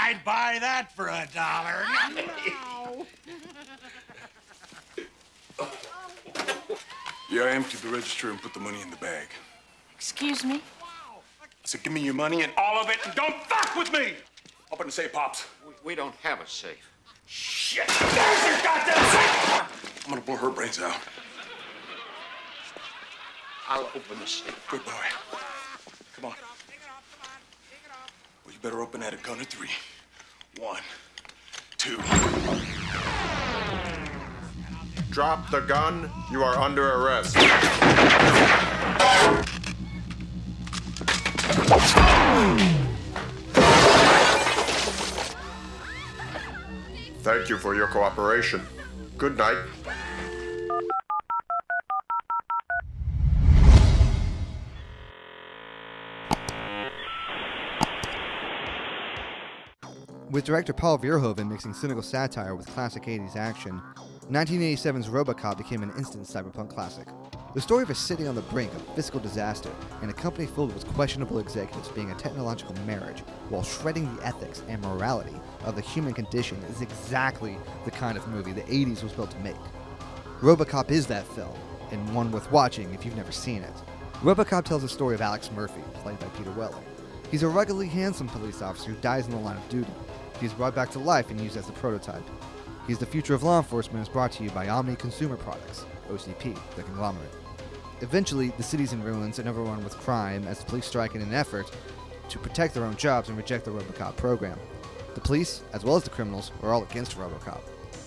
I'd buy that for $1. No. Yeah, I emptied the register and put the money in the bag. Excuse me? I said, give me your money and all of it, and don't fuck with me! Open the safe, Pops. We don't have a safe. Shit! There's your goddamn safe! I'm gonna blow her brains out. I'll open the safe. Good boy. Come on. Well, you better open at a count of 3. 1, 2. Drop the gun. You are under arrest. Thank you for your cooperation. Good night. With director Paul Verhoeven mixing cynical satire with classic 80s action, 1987's Robocop became an instant cyberpunk classic. The story of a city on the brink of fiscal disaster and a company filled with questionable executives being a technological marriage while shredding the ethics and morality of the human condition is exactly the kind of movie the 80s was built to make. Robocop is that film, and one worth watching if you've never seen it. Robocop tells the story of Alex Murphy, played by Peter Weller. He's a ruggedly handsome police officer who dies in the line of duty. He's brought back to life and used as a prototype. He's the future of law enforcement is brought to you by Omni Consumer Products, OCP, the conglomerate. Eventually, the city's in ruins and overrun with crime as the police strike in an effort to protect their own jobs and reject the Robocop program. The police, as well as the criminals, are all against Robocop.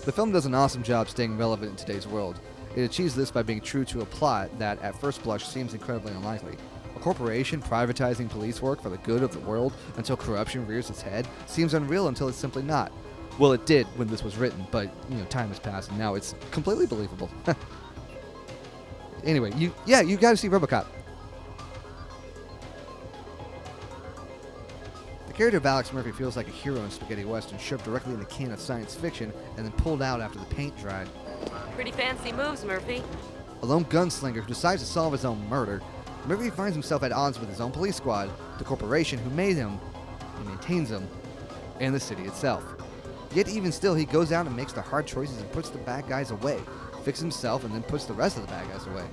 The film does an awesome job staying relevant in today's world. It achieves this by being true to a plot that, at first blush, seems incredibly unlikely. A corporation privatizing police work for the good of the world until corruption rears its head seems unreal until it's simply not. Well, it did when this was written, but, time has passed and now it's completely believable. Anyway, you gotta see Robocop. The character of Alex Murphy feels like a hero in spaghetti western shoved directly in the can of science fiction and then pulled out after the paint dried. Pretty fancy moves, Murphy. A lone gunslinger who decides to solve his own murder, Murphy finds himself at odds with his own police squad, the corporation who made him, and maintains him, and the city itself. Yet even still, he goes out and makes the hard choices and puts the bad guys away, fixes himself, and then puts the rest of the bad guys away.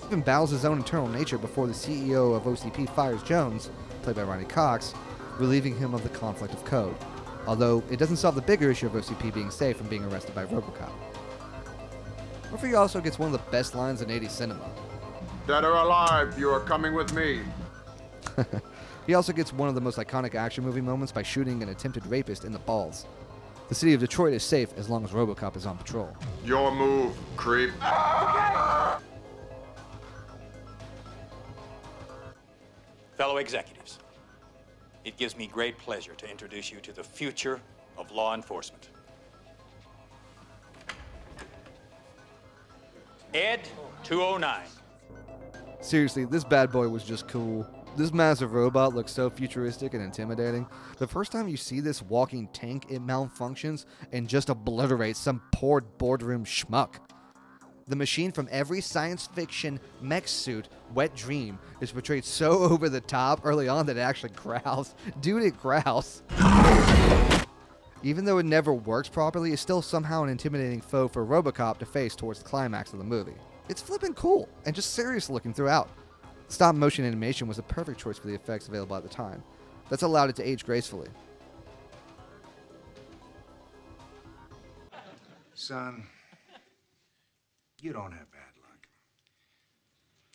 He even battles his own internal nature before the CEO of OCP fires Jones, played by Ronnie Cox, relieving him of the conflict of code. Although, it doesn't solve the bigger issue of OCP being safe from being arrested by Robocop. Murphy also gets one of the best lines in 80s cinema. Dead or alive, you are coming with me. He also gets one of the most iconic action movie moments by shooting an attempted rapist in the balls. The city of Detroit is safe as long as Robocop is on patrol. Your move, creep. Fellow executives, it gives me great pleasure to introduce you to the future of law enforcement. Ed 209. Seriously, this bad boy was just cool. This massive robot looks so futuristic and intimidating. The first time you see this walking tank, it malfunctions and just obliterates some poor boardroom schmuck. The machine from every science fiction mech suit, Wet Dream, is portrayed so over the top early on that it actually growls. Dude, it growls. Even though it never works properly, it's still somehow an intimidating foe for Robocop to face towards the climax of the movie. It's flippin' cool and just serious looking throughout. Stop motion animation was the perfect choice for the effects available at the time. That's allowed it to age gracefully. Son, you don't have bad luck.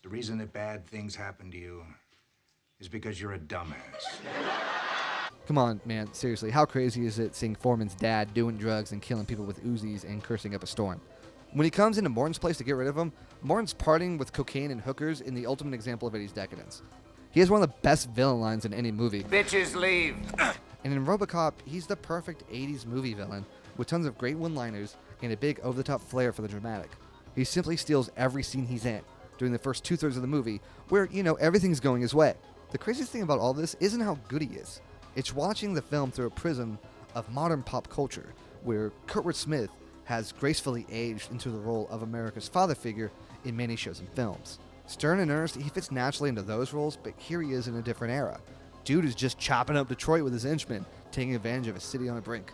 The reason that bad things happen to you is because you're a dumbass. Come on, man, seriously, how crazy is it seeing Foreman's dad doing drugs and killing people with Uzis and cursing up a storm? When he comes into Morton's place to get rid of him, Morton's partying with cocaine and hookers in the ultimate example of 80s decadence. He has one of the best villain lines in any movie. Bitches leave. And in Robocop, he's the perfect 80s movie villain with tons of great one-liners and a big over-the-top flair for the dramatic. He simply steals every scene he's in during the first two-thirds of the movie where, everything's going his way. The craziest thing about all this isn't how good he is. It's watching the film through a prism of modern pop culture where Kurtwood Smith has gracefully aged into the role of America's father figure in many shows and films. Stern and earnest, he fits naturally into those roles, but here he is in a different era. Dude is just chopping up Detroit with his henchmen, taking advantage of a city on the brink.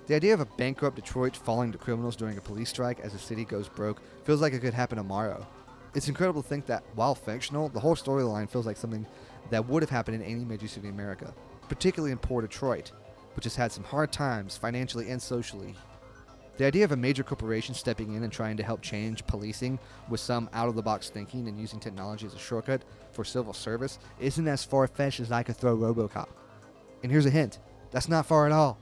The idea of a bankrupt Detroit falling to criminals during a police strike as the city goes broke feels like it could happen tomorrow. It's incredible to think that, while fictional, the whole storyline feels like something that would have happened in any major city in America, particularly in poor Detroit, which has had some hard times financially and socially. The idea of a major corporation stepping in and trying to help change policing with some out-of-the-box thinking and using technology as a shortcut for civil service isn't as far-fetched as I could throw Robocop. And here's a hint, that's not far at all.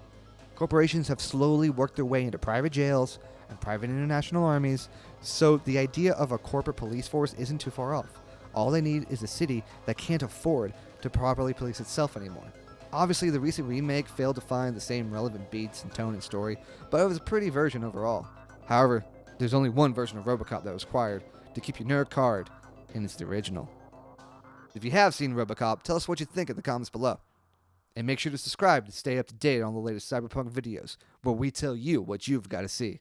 Corporations have slowly worked their way into private jails and private international armies, so the idea of a corporate police force isn't too far off. All they need is a city that can't afford to properly police itself anymore. Obviously, the recent remake failed to find the same relevant beats and tone and story, but it was a pretty version overall. However, there's only one version of Robocop that was required to keep your nerd card, and it's the original. If you have seen Robocop, tell us what you think in the comments below. And make sure to subscribe to stay up to date on the latest Cyberpunk videos, where we tell you what you've got to see.